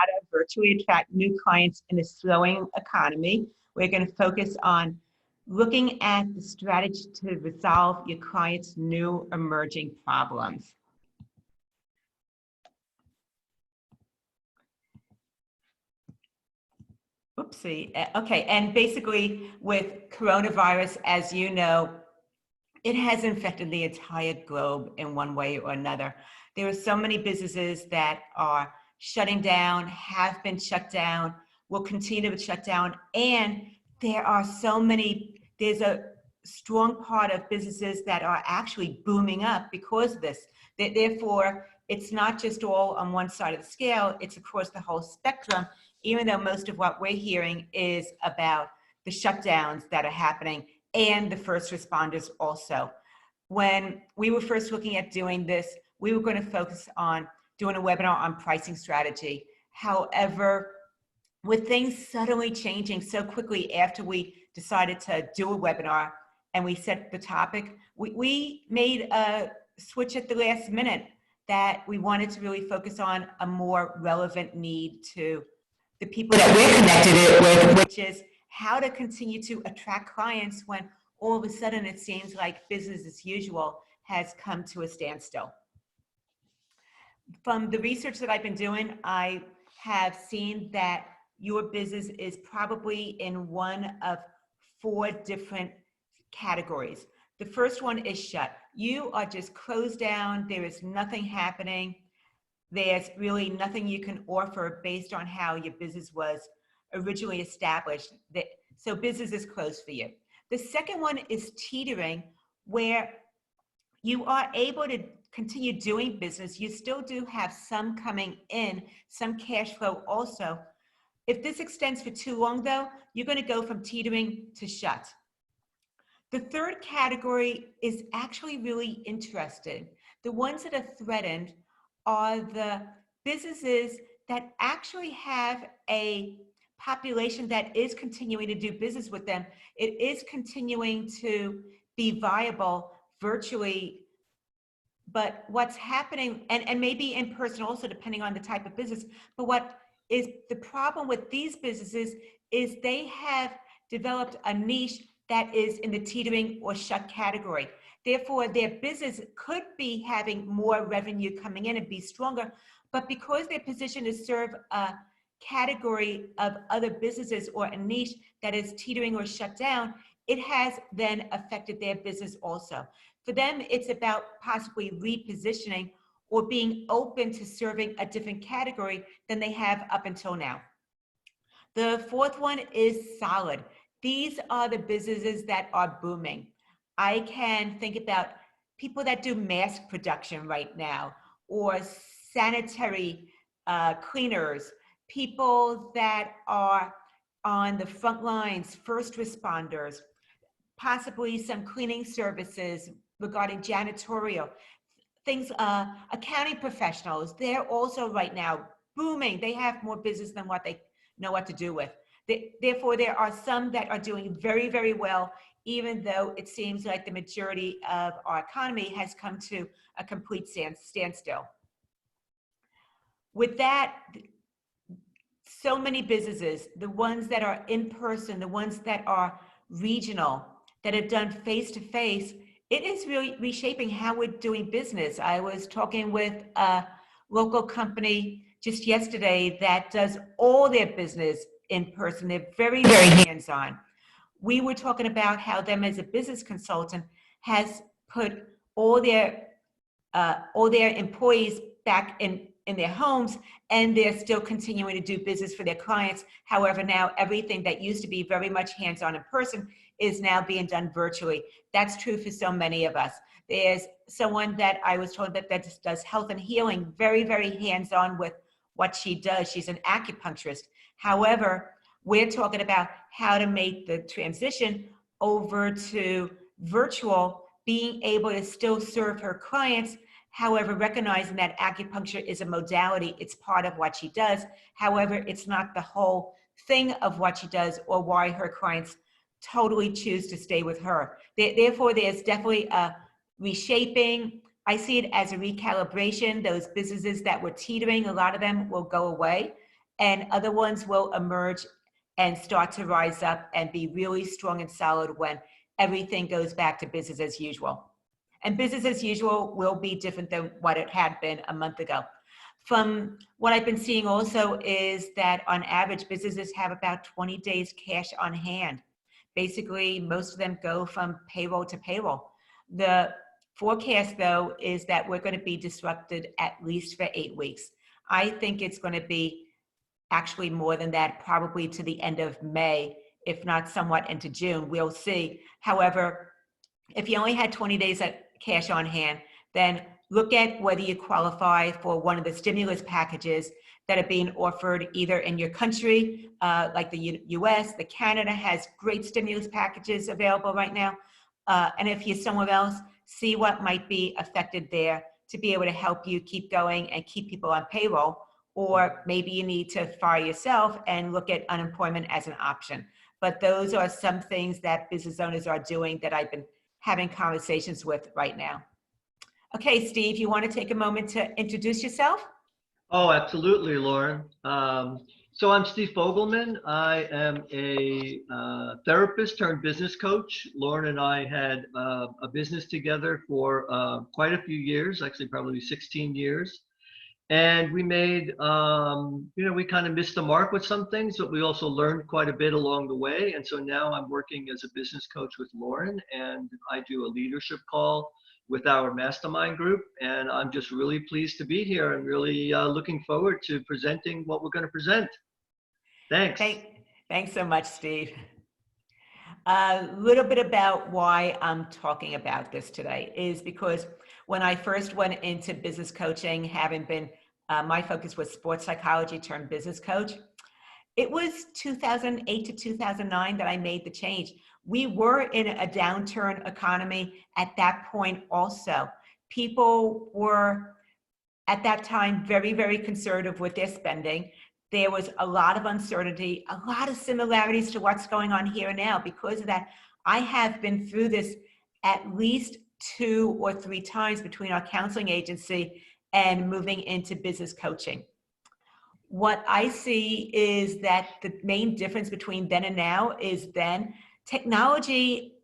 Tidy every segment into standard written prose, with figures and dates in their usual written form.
how to virtually attract new clients in a slowing economy. We're going to focus on looking at the strategy to resolve your clients' new emerging problems. Oopsie. Okay, and basically with coronavirus, as you know, it has infected the entire globe in one way or another. There are so many businesses that are shutting down, have been shut down, will continue to shut down, and there are so many, there's a strong part of businesses that are actually booming up because of this. Therefore, it's not just all on one side of the scale, it's across the whole spectrum, even though most of what we're hearing is about the shutdowns that are happening and the first responders also. When we were first looking at doing this, we were going to focus on doing a webinar on pricing strategy. However, with things suddenly changing so quickly after we decided to do a webinar and we set the topic, we made a switch at the last minute that we wanted to really focus on a more relevant need to the people that we're connected with, which is how to continue to attract clients when all of a sudden it seems like business as usual has come to a standstill. From the research that I've been doing, I have seen that your business is probably in one of 4 different categories. The first one is shut. You are just closed down. There is nothing happening. There's really nothing you can offer based on how your business was originally established. So business is closed for you. The second one is teetering, where you are able to continue doing business. You still do have some coming in, some cash flow also. If this extends for too long though, you're going to go from teetering to shut. The third category is actually really interesting. The ones that are threatened are the businesses that actually have a population that is continuing to do business with them. It is continuing to be viable virtually, but what's happening, and maybe in person also, depending on the type of business, but what is the problem with these businesses is they have developed a niche that is in the teetering or shut category. Therefore, their business could be having more revenue coming in and be stronger, but because their position is serve a category of other businesses or a niche that is teetering or shut down, it has then affected their business also. For them, it's about possibly repositioning or being open to serving a different category than they have up until now. The fourth one is solid. These are the businesses that are booming. I can think about people that do mask production right now, or sanitary cleaners, people that are on the front lines, first responders, possibly some cleaning services regarding janitorial, things, accounting professionals. They're also right now booming. They have more business than what they know what to do with. Therefore, there are some that are doing very, very well, even though it seems like the majority of our economy has come to a complete standstill. With that, so many businesses, the ones that are in person, the ones that are regional, that have done face-to-face, it is really reshaping how we're doing business. I was talking with a local company just yesterday that does all their business in person. They're very, very hands-on. We were talking about how them as a business consultant has put all their employees back in their homes, and they're still continuing to do business for their clients. However, now everything that used to be very much hands-on in person is now being done virtually. That's true for so many of us. There's someone that I was told that does health and healing, very, very hands-on with what she does. She's an acupuncturist. However, we're talking about how to make the transition over to virtual, being able to still serve her clients. However, recognizing that acupuncture is a modality, it's part of what she does. However, it's not the whole thing of what she does or why her clients totally choose to stay with her. Therefore, there's definitely a reshaping. I see it as a recalibration. Those businesses that were teetering, a lot of them will go away. and other ones will emerge and start to rise up and be really strong and solid when everything goes back to business as usual. And business as usual will be different than what it had been a month ago. From what I've been seeing also is that on average, businesses have about 20 days cash on hand. Basically, most of them go from payroll to payroll. The forecast, though, is that we're going to be disrupted at least for 8 weeks. I think it's going to be actually more than that, probably to the end of May, if not somewhat into June. We'll see. However, if you only had 20 days of cash on hand, then look at whether you qualify for one of the stimulus packages that are being offered either in your country, like the US, the Canada has great stimulus packages available right now. And if you're somewhere else, see what might be affected there to be able to help you keep going and keep people on payroll. Or maybe you need to fire yourself and look at unemployment as an option. But those are some things that business owners are doing that I've been having conversations with right now. Okay, Steve, you want to take a moment to introduce yourself? Oh, absolutely, Loren. So I'm Steve Fogelman. I am a therapist turned business coach. Loren and I had a business together for quite a few years, actually probably 16 years. And we made, we kind of missed the mark with some things, but we also learned quite a bit along the way. And so now I'm working as a business coach with Loren, and I do a leadership call with our mastermind group. And I'm just really pleased to be here and really looking forward to presenting what we're going to present. Thanks. Thanks so much, Steve. A little bit about why I'm talking about this today is because when I first went into business coaching, having been, my focus was sports psychology turned business coach. It was 2008 to 2009 that I made the change. We were in a downturn economy at that point also. People were at that time very, very conservative with their spending. There was a lot of uncertainty, a lot of similarities to what's going on here and now. Because of that, I have been through this at least 2 or 3 times between our counseling agency and moving into business coaching. What I see is that the main difference between then and now is then technology,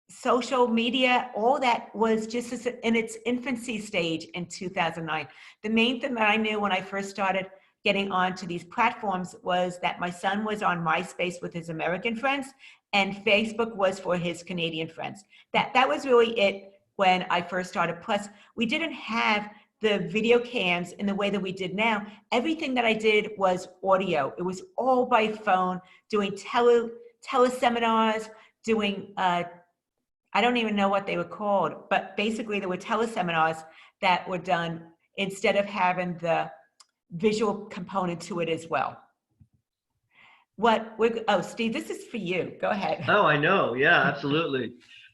social media, all that was just in its infancy stage in 2009. The main thing that I knew when I first started getting onto these platforms was that my son was on MySpace with his American friends and Facebook was for his Canadian friends. That was really it when I first started. Plus, we didn't have the video cams in the way that we did now. Everything that I did was audio. It was all by phone, doing teleseminars, doing, I don't even know what they were called, but basically there were teleseminars that were done instead of having the visual component to it as well. Oh, Steve, this is for you. Go ahead. Oh, I know. Yeah, absolutely.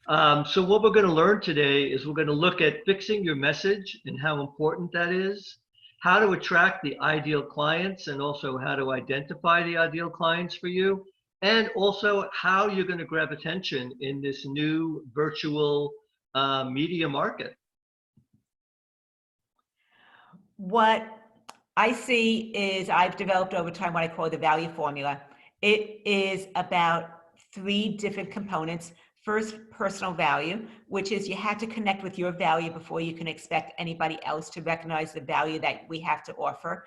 So what we're going to learn today is we're going to look at fixing your message and how important that is, how to attract the ideal clients, and also how to identify the ideal clients for you, and also how you're going to grab attention in this new virtual media market. What I see is I've developed over time what I call the value formula. It is about 3 different components. First, personal value, which is you have to connect with your value before you can expect anybody else to recognize the value that we have to offer.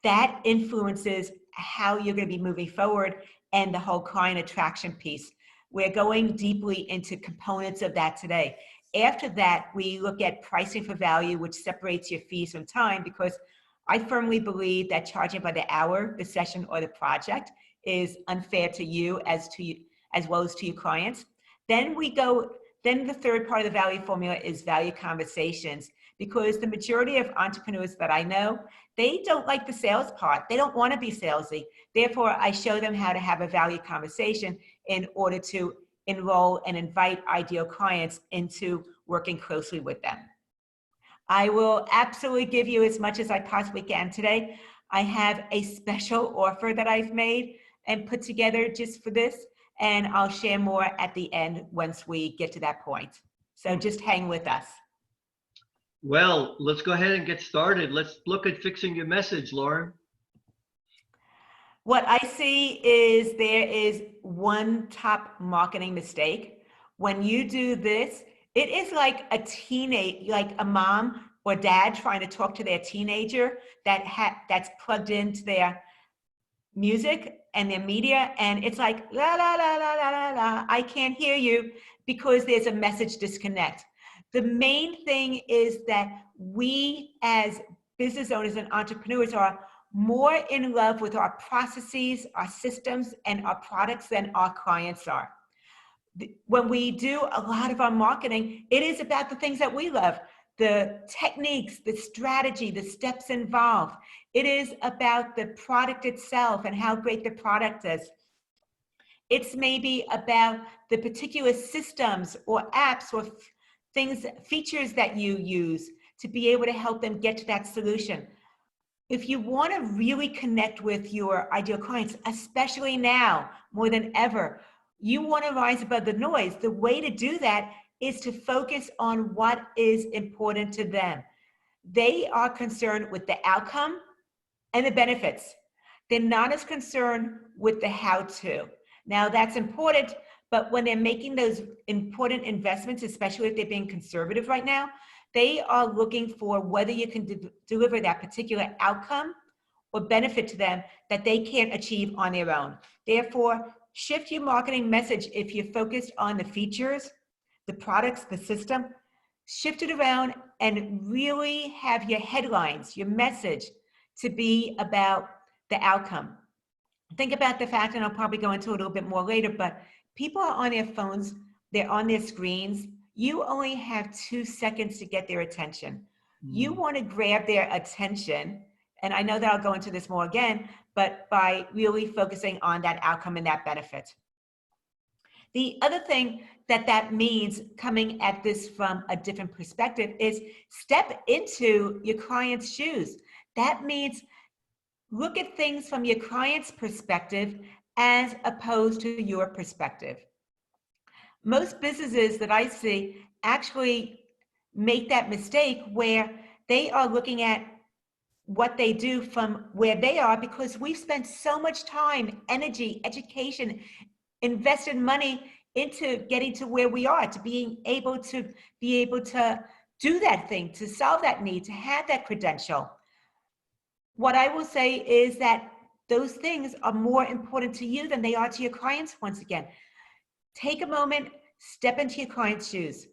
That influences how you're going to be moving forward and the whole client attraction piece. We're going deeply into components of that today. After that, we look at pricing for value, which separates your fees from time, because I firmly believe that charging by the hour, the session, or the project is unfair to you as well as to your clients. Then the third part of the value formula is value conversations, because the majority of entrepreneurs that I know, they don't like the sales part. They don't want to be salesy. Therefore, I show them how to have a value conversation in order to enroll and invite ideal clients into working closely with them. I will absolutely give you as much as I possibly can today. I have a special offer that I've made and put together just for this, and I'll share more at the end once we get to that point. So just hang with us. Well, let's go ahead and get started. Let's look at fixing your message, Loren. What I see is there is one top marketing mistake. When you do this, it is like like a mom or dad trying to talk to their teenager that's plugged into their music and their media, and it's like la la la la la la la. I can't hear you because there's a message disconnect. The main thing is that we as business owners and entrepreneurs are more in love with our processes, our systems, and our products than our clients are. When we do a lot of our marketing, it is about the things that we love, the techniques, the strategy, the steps involved. It is about the product itself and how great the product is. It's maybe about the particular systems or apps or things, features that you use to be able to help them get to that solution. If you want to really connect with your ideal clients, especially now more than ever, you want to rise above the noise. The way to do that is to focus on what is important to them. They are concerned with the outcome and the benefits. They're not as concerned with the how-to. Now that's important, but when they're making those important investments, especially if they're being conservative right now, they are looking for whether you can deliver that particular outcome or benefit to them that they can't achieve on their own. Therefore, shift your marketing message. If you're focused on the features, the products, the system, shift it around and really have your headlines, your message to be about the outcome. Think about the fact, and I'll probably go into it a little bit more later, but people are on their phones, they're on their screens. You only have 2 seconds to get their attention. You want to grab their attention, and I know that I'll go into this more again, but by really focusing on that outcome and that benefit. The other thing that means, coming at this from a different perspective, is step into your client's shoes. That means look at things from your client's perspective as opposed to your perspective. Most businesses that I see actually make that mistake where they are looking at what they do from where they are, because we've spent so much time, energy, education, invested money into getting to where we are, to being able to do that thing, to solve that need, to have that credential. What I will say is that those things are more important to you than they are to your clients. Once again, take a moment, step into your client's shoes.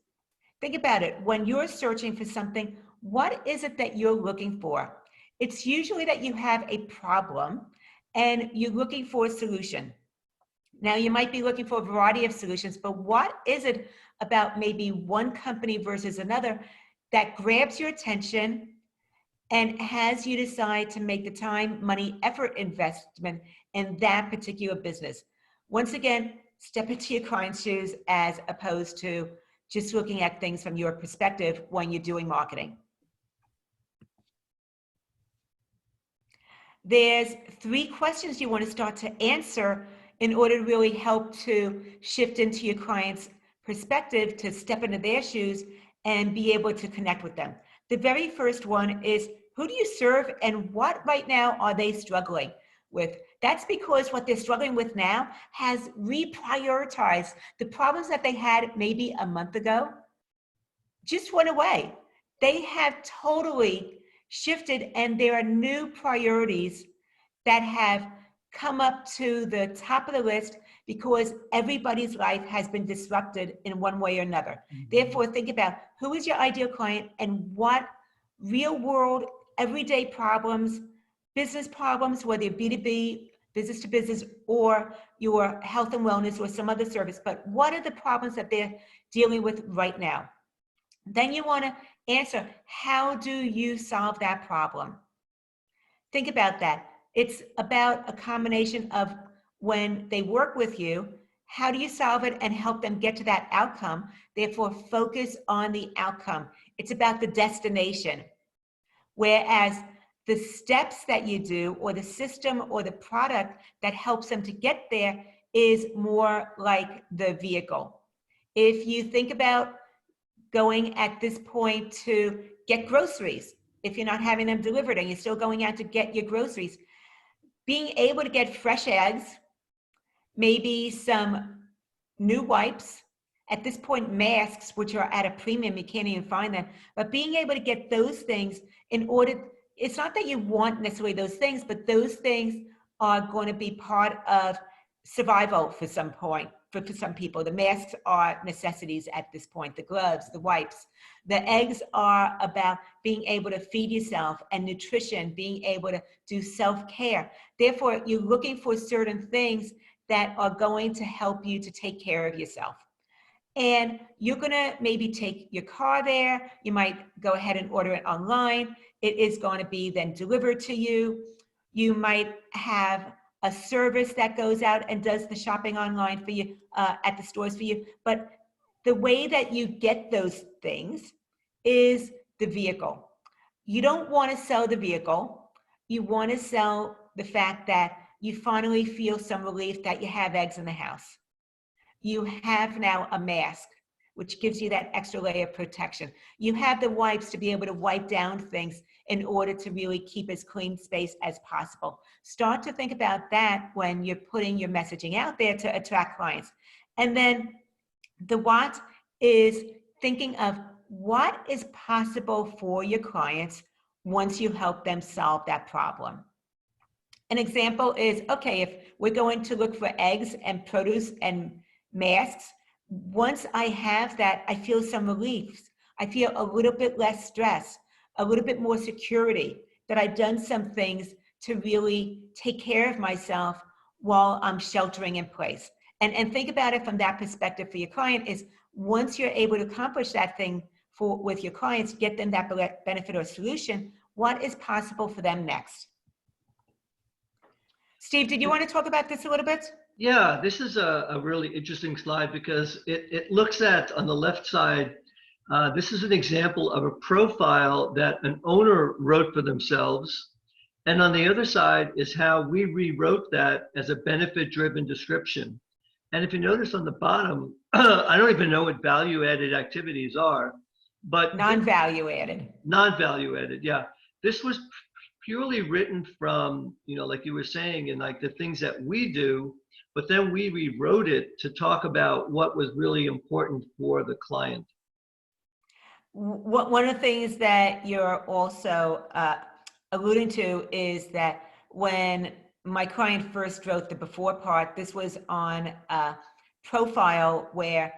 Think about it. When you're searching for something, what is it that you're looking for? It's usually that you have a problem and you're looking for a solution. Now, you might be looking for a variety of solutions, but what is it about maybe one company versus another that grabs your attention and has you decide to make the time, money, effort investment in that particular business? Once again, step into your client's shoes as opposed to just looking at things from your perspective when you're doing marketing. There's 3 questions you want to start to answer in order to really help to shift into your client's perspective, to step into their shoes and be able to connect with them. The very first one is, who do you serve and what right now are they struggling with? That's because what they're struggling with now has reprioritized. The problems that they had maybe a month ago just went away. They have totally shifted, and there are new priorities that have come up to the top of the list because everybody's life has been disrupted in one way or another. Therefore, think about who is your ideal client and what real world, everyday problems, business problems, whether B2B, business to business, or your health and wellness or some other service, but what are the problems that they're dealing with right now? Then you want to answer, how do you solve that problem? Think about that. It's about a combination of, when they work with you, how do you solve it and help them get to that outcome? Therefore, focus on the outcome. It's about the destination. Whereas the steps that you do, or the system or the product that helps them to get there, is more like the vehicle. If you think about going at this point to get groceries, if you're not having them delivered and you're still going out to get your groceries, being able to get fresh eggs, maybe some new wipes, at this point masks, which are at a premium, you can't even find them, but being able to get those things in order, it's not that you want necessarily those things, but those things are going to be part of survival for some point, for some people. The masks are necessities at this point, the gloves, the wipes. The eggs are about being able to feed yourself, and nutrition, being able to do self-care. Therefore, you're looking for certain things that are going to help you to take care of yourself. And you're gonna maybe take your car there. You might go ahead and order it online. It is going to be then delivered to you. You might have a service that goes out and does the shopping online for you, at the stores for you. But the way that you get those things is the vehicle. You don't want to sell the vehicle. You want to sell the fact that you finally feel some relief that you have eggs in the house. You have now a mask, which gives you that extra layer of protection. You have the wipes to be able to wipe down things in order to really keep as clean space as possible. Start to think about that when you're putting your messaging out there to attract clients. And then the what is thinking of what is possible for your clients once you help them solve that problem. An example is, okay, if we're going to look for eggs and produce and masks, once I have that, I feel some relief. I feel a little bit less stress, a little bit more security, that I've done some things to really take care of myself while I'm sheltering in place. And think about it from that perspective for your client is, once you're able to accomplish that thing with your clients, get them that benefit or solution, what is possible for them next? Steve, did you want to talk about this a little bit? Yeah, this is a really interesting slide because it looks at, on the left side, this is an example of a profile that an owner wrote for themselves. And on the other side is how we rewrote that as a benefit-driven description. And if you notice on the bottom, I don't even know what value-added activities are, but non-value added. Non-value added, yeah. This was purely written from, like you were saying, and like the things that we do, but then we rewrote it to talk about what was really important for the client. One of the things that you're also alluding to is that when my client first wrote the before part, this was on a profile where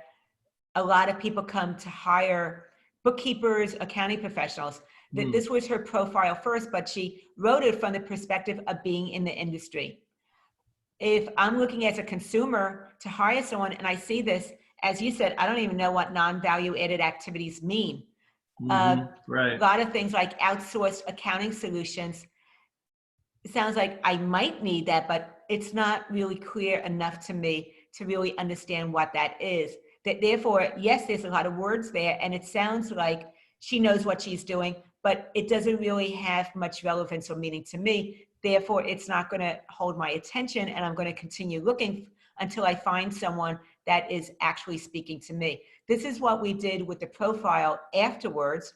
a lot of people come to hire bookkeepers, accounting professionals. This was her profile first, but she wrote it from the perspective of being in the industry. If I'm looking as a consumer to hire someone and I see this, as you said, I don't even know what non-value added activities mean. Right. A lot of things like outsourced accounting solutions. It sounds like I might need that, but it's not really clear enough to me to really understand what that is. That therefore, yes, there's a lot of words there, and it sounds like she knows what she's doing, but it doesn't really have much relevance or meaning to me. Therefore, it's not going to hold my attention, and I'm going to continue looking until I find someone that is actually speaking to me. This is what we did with the profile afterwards,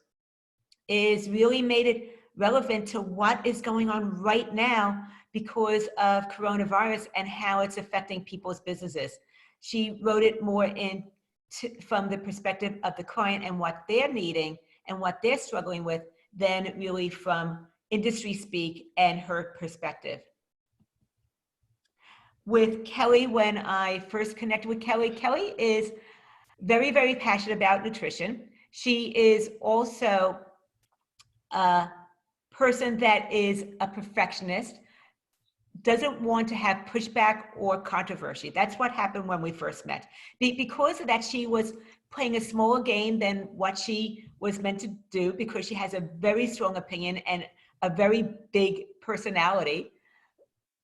is really made it relevant to what is going on right now because of coronavirus and how it's affecting people's businesses. She wrote it more from the perspective of the client and what they're needing and what they're struggling with than really from industry speak and her perspective. With Kelly, when I first connected with Kelly, Kelly is very, very passionate about nutrition. She is also a person that is a perfectionist, doesn't want to have pushback or controversy. That's what happened when we first met. Because of that, she was playing a smaller game than what she was meant to do because she has a very strong opinion and a very big personality.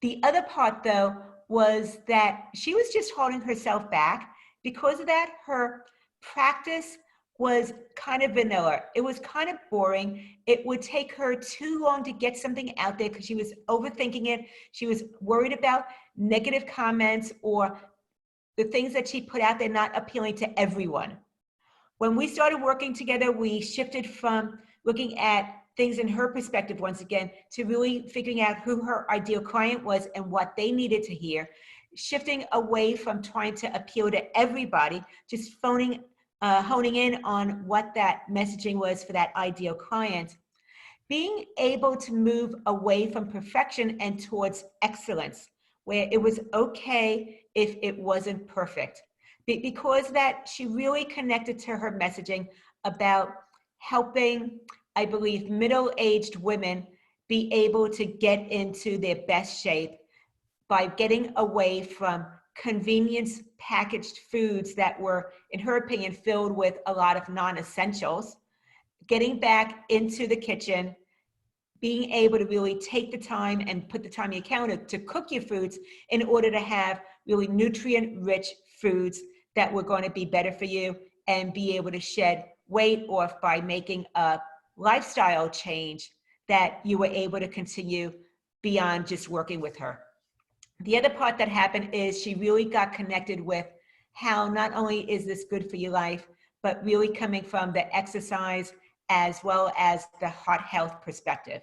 The other part, though, was that she was just holding herself back. Because of that, her practice was kind of vanilla. It was kind of boring. It would take her too long to get something out there because she was overthinking it. She was worried about negative comments or the things that she put out there not appealing to everyone. When we started working together, we shifted from looking at things in her perspective, once again, to really figuring out who her ideal client was and what they needed to hear, shifting away from trying to appeal to everybody, just honing in on what that messaging was for that ideal client. Being able to move away from perfection and towards excellence, where it was okay if it wasn't perfect. Because that she really connected to her messaging about helping, I believe, middle-aged women be able to get into their best shape by getting away from convenience packaged foods that were, in her opinion, filled with a lot of non-essentials, getting back into the kitchen, being able to really take the time and put the time in your calendar to cook your foods in order to have really nutrient-rich foods that were going to be better for you and be able to shed weight off by making a lifestyle change that you were able to continue beyond just working with her. The other part that happened is she really got connected with how not only is this good for your life, but really coming from the exercise as well as the heart health perspective.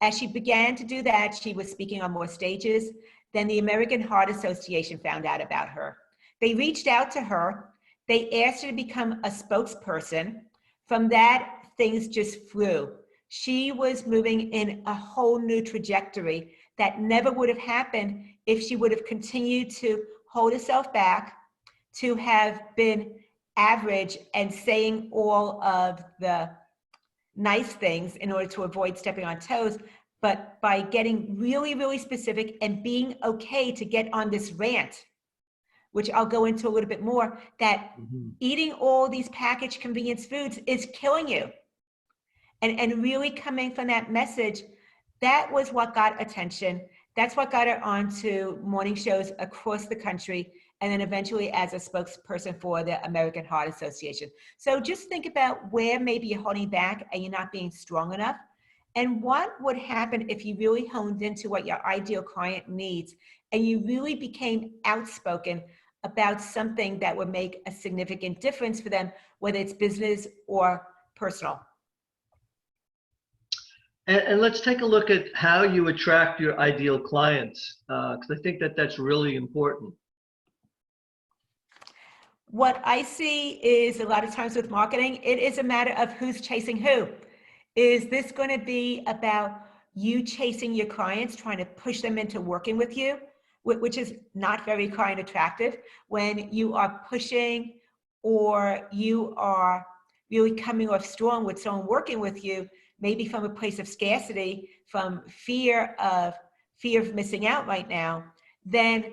As she began to do that, she was speaking on more stages. Then the American Heart Association found out about her. They reached out to her. They asked her to become a spokesperson. From that, things just flew. She was moving in a whole new trajectory that never would have happened if she would have continued to hold herself back, to have been average and saying all of the nice things in order to avoid stepping on toes, but by getting really, really specific and being okay to get on this rant, which I'll go into a little bit more, that eating all these packaged convenience foods is killing you. And really coming from that message, that was what got attention. That's what got her onto morning shows across the country, and then eventually as a spokesperson for the American Heart Association. So just think about where maybe you're holding back and you're not being strong enough, and what would happen if you really honed into what your ideal client needs and you really became outspoken about something that would make a significant difference for them, whether it's business or personal. And let's take a look at how you attract your ideal clients, because I think that that's really important. What I see is a lot of times with marketing, it is a matter of who's chasing who. Is this going to be about you chasing your clients, trying to push them into working with you, which is not very client attractive, when you are pushing or you are really coming off strong with someone working with you, maybe from a place of scarcity, from fear of missing out right now, then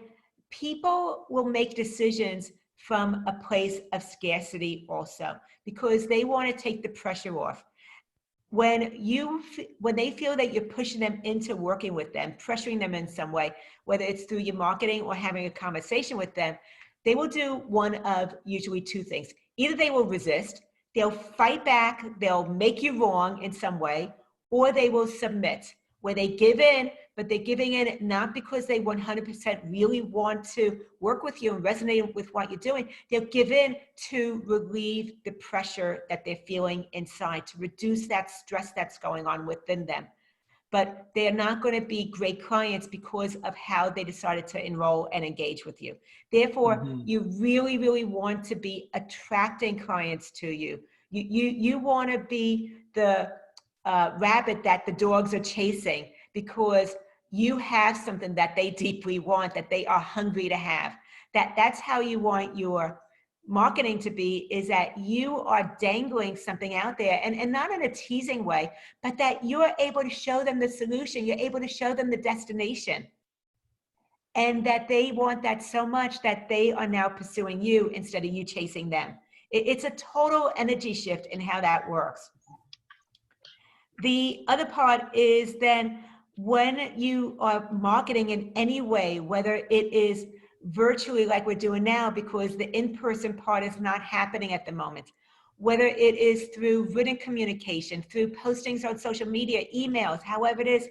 people will make decisions from a place of scarcity also, because they want to take the pressure off. When they feel that you're pushing them into working with them, pressuring them in some way, whether it's through your marketing or having a conversation with them, they will do one of usually two things. Either they will resist, they'll fight back, they'll make you wrong in some way, or they will submit, where they give in, but they're giving in not because they 100% really want to work with you and resonate with what you're doing. They'll give in to relieve the pressure that they're feeling inside, to reduce that stress that's going on within them. But they're not going to be great clients because of how they decided to enroll and engage with you. Therefore, you really, really want to be attracting clients to you. You want to be the rabbit that the dogs are chasing, because you have something that they deeply want, that they are hungry to have. That's how you want your marketing to be, is that you are dangling something out there, and not in a teasing way, but that you're able to show them the solution, you're able to show them the destination, and that they want that so much that they are now pursuing you instead of you chasing them. It's a total energy shift in how that works. The other part is then when you are marketing in any way, whether it is virtually like we're doing now because the in-person part is not happening at the moment, whether it is through written communication, through postings on social media, emails, however it is,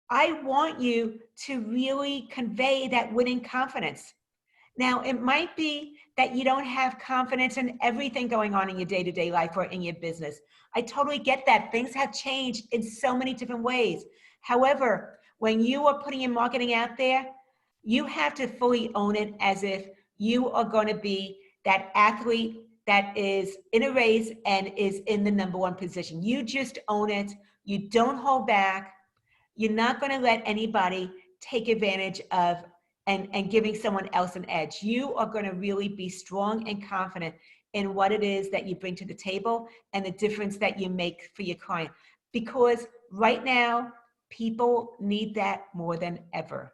I want you to really convey that winning confidence. Now, it might be that you don't have confidence in everything going on in your day-to-day life or in your business. I totally get that. Things have changed in so many different ways. However, when you are putting your marketing out there, you have to fully own it as if you are going to be that athlete that is in a race and is in the number one position. You just own it. You don't hold back. You're not going to let anybody take advantage of and giving someone else an edge. You are going to really be strong and confident in what it is that you bring to the table and the difference that you make for your client. Because right now, people need that more than ever.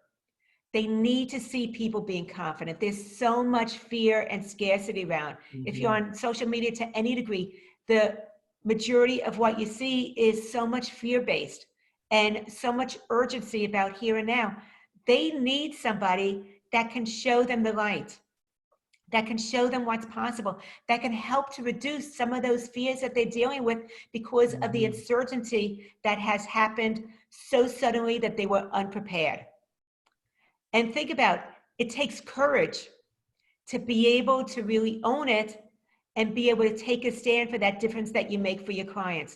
They need to see people being confident. There's so much fear and scarcity around. If you're on social media to any degree, the majority of what you see is so much fear-based and so much urgency about here and now. They need somebody that can show them the light, that can show them what's possible, that can help to reduce some of those fears that they're dealing with because of the uncertainty that has happened so suddenly that they were unprepared. And think about it, it takes courage to be able to really own it and be able to take a stand for that difference that you make for your clients.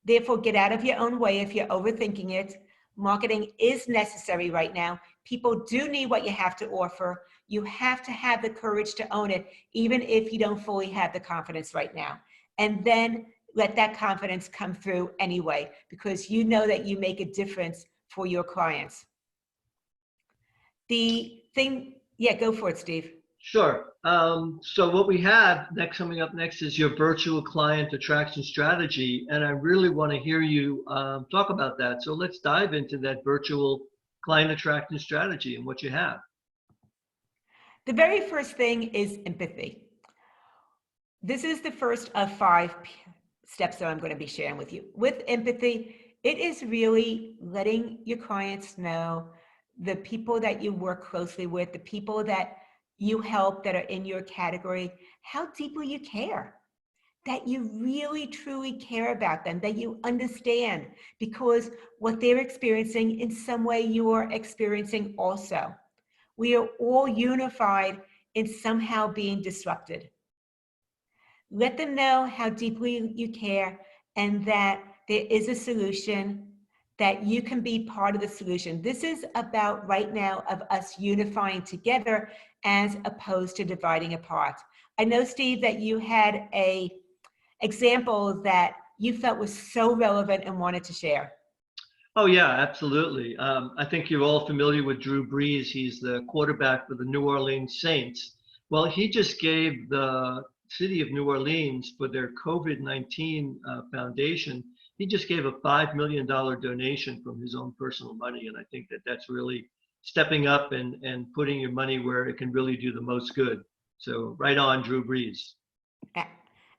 Therefore, get out of your own way if you're overthinking it. Marketing is necessary right now. People do need what you have to offer. You have to have the courage to own it, even if you don't fully have the confidence right now. And then let that confidence come through anyway, because you know that you make a difference for your clients. The thing, yeah, go for it, Steve. Sure. So what we have next, coming up next, is your virtual client attraction strategy, and I really want to hear you talk about that. So let's dive into that virtual client attraction strategy and what you have. The very first thing is empathy. This is the first of 5 steps that I'm going to be sharing with you. With empathy, it is really letting your clients know, the people that you work closely with, the people that you help that are in your category, how deeply you care, that you really truly care about them, that you understand, because what they're experiencing in some way you are experiencing also. We are all unified in somehow being disrupted. Let them know how deeply you care and that there is a solution, that you can be part of the solution. This is about right now of us unifying together as opposed to dividing apart. I know, Steve, that you had a example that you felt was so relevant and wanted to share. Oh yeah, absolutely. I think you're all familiar with Drew Brees. He's the quarterback for the New Orleans Saints. Well, he just gave the city of New Orleans, for their COVID-19 foundation, he just gave a $5 million donation from his own personal money. And I think that that's really stepping up and putting your money where it can really do the most good. So right on, Drew Brees.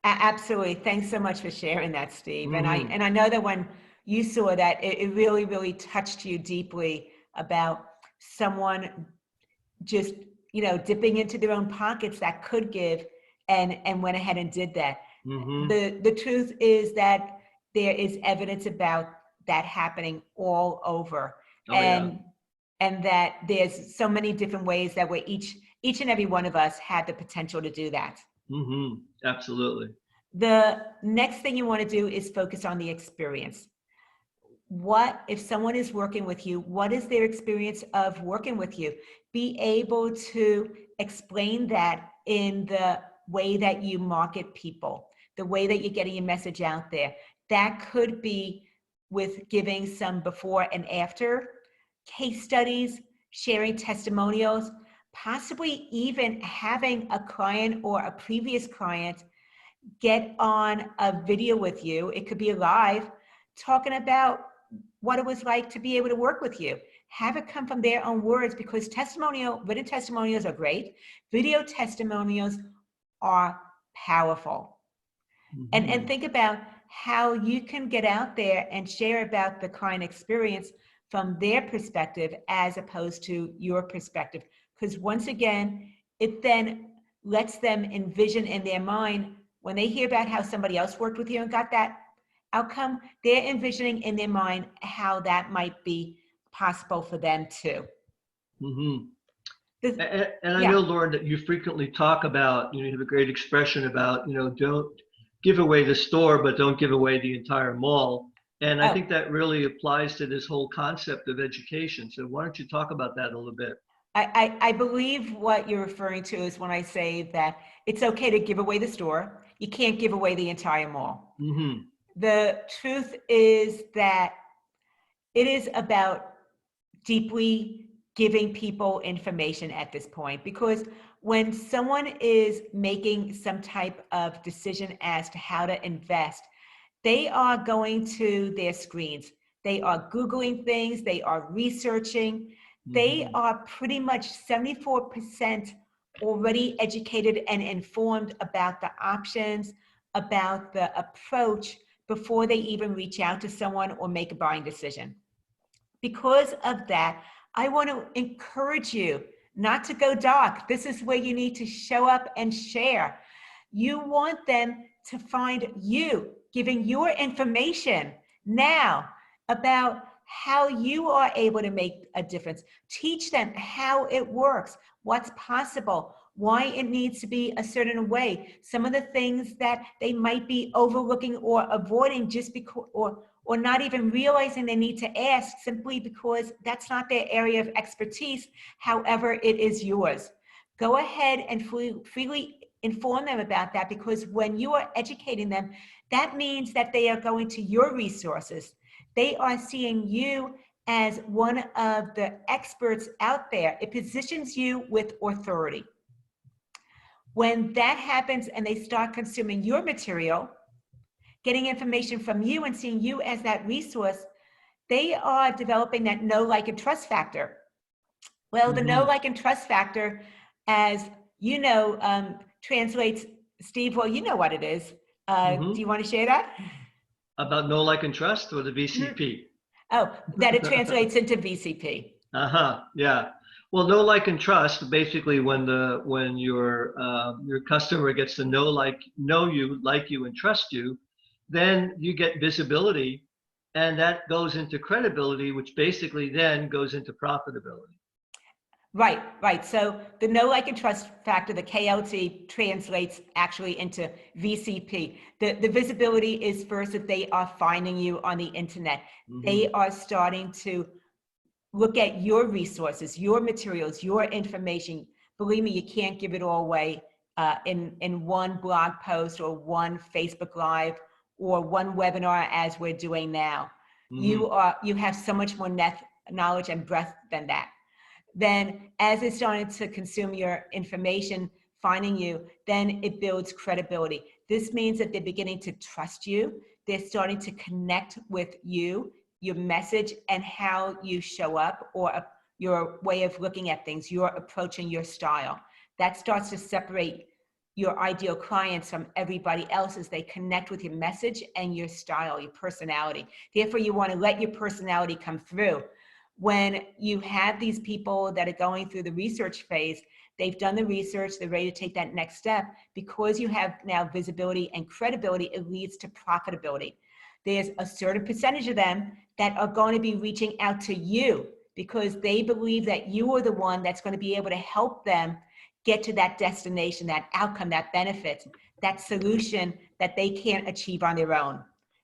Absolutely. Thanks so much for sharing that, Steve. And I know that when you saw that, it really, really touched you deeply about someone just, dipping into their own pockets that could give and went ahead and did that. The truth is that there is evidence about that happening all over. And that there's so many different ways that we're each and every one of us had the potential to do that. Absolutely. The next thing you want to do is focus on the experience. What if someone is working with you? What is their experience of working with you? Be able to explain that in the way that you market people, the way that you're getting your message out there. That could be with giving some before and after case studies, sharing testimonials, possibly even having a client or a previous client get on a video with you. It could be live, talking about what it was like to be able to work with you. Have it come from their own words, because written testimonials are great. Video testimonials are powerful. And think about how you can get out there and share about the client experience from their perspective as opposed to your perspective. Because once again, it then lets them envision in their mind, when they hear about how somebody else worked with you and got that outcome, they're envisioning in their mind how that might be possible for them too. The, And I yeah. know, Lauren, that you frequently talk about, you have a great expression about, don't give away the store, but don't give away the entire mall. And I Oh, think that really applies to this whole concept of education. So why don't you talk about that a little bit? I believe what you're referring to is when I say that it's okay to give away the store. You can't give away the entire mall. Hmm. The truth is that it is about deeply giving people information at this point, because when someone is making some type of decision as to how to invest, they are going to their screens. They are Googling things, they are researching. They Hmm. are pretty much 74% already educated and informed about the options, about the approach before they even reach out to someone or make a buying decision. Because of that, I want to encourage you not to go dark. This is where you need to show up and share. You want them to find you, giving your information now about how you are able to make a difference. Teach them how it works, what's possible, why it needs to be a certain way, some of the things that they might be overlooking or avoiding just because, or not even realizing they need to ask simply because that's not their area of expertise. However, it is yours. Go ahead and freely inform them about that, because when you are educating them, that means that they are going to your resources. They are seeing you as one of the experts out there. It positions you with authority. When that happens and they start consuming your material, getting information from you and seeing you as that resource, they are developing that know, like, and trust factor. Well, the know, Hmm. like, and trust factor, as you know, translates, Steve, well, you know what it is. Do Hmm. you want to share that? About know, like, and trust or the Mhm. VCP? Oh, that it translates into VCP. Uh-huh. Yeah. Well, know, like, and trust. Basically, when your customer gets to know you, like you, and trust you, then you get visibility, and that goes into credibility, which basically then goes into profitability. Right, right. So the know, like, and trust factor, the KLT, translates actually into VCP. The visibility is first that they are finding you on the internet. They Hmm. are starting to look at your resources, your materials, your information. Believe me, you can't give it all away in one blog post or one Facebook Live or one webinar as we're doing now. Hmm. You have so much more knowledge and breadth than that. Then as they started to consume your information, finding you, then it builds credibility. This means that they're beginning to trust you. They're starting to connect with you, your message, and how you show up, or your way of looking at things, your approach and your style. That starts to separate your ideal clients from everybody else as they connect with your message and your style, your personality. Therefore, you want to let your personality come through. When you have these people that are going through the research phase, they've done the research, they're ready to take that next step. Because you have now visibility and credibility, it leads to profitability. There's a certain percentage of them that are going to be reaching out to you because they believe that you are the one that's going to be able to help them get to that destination, that outcome, that benefit, that solution that they can't achieve on their own.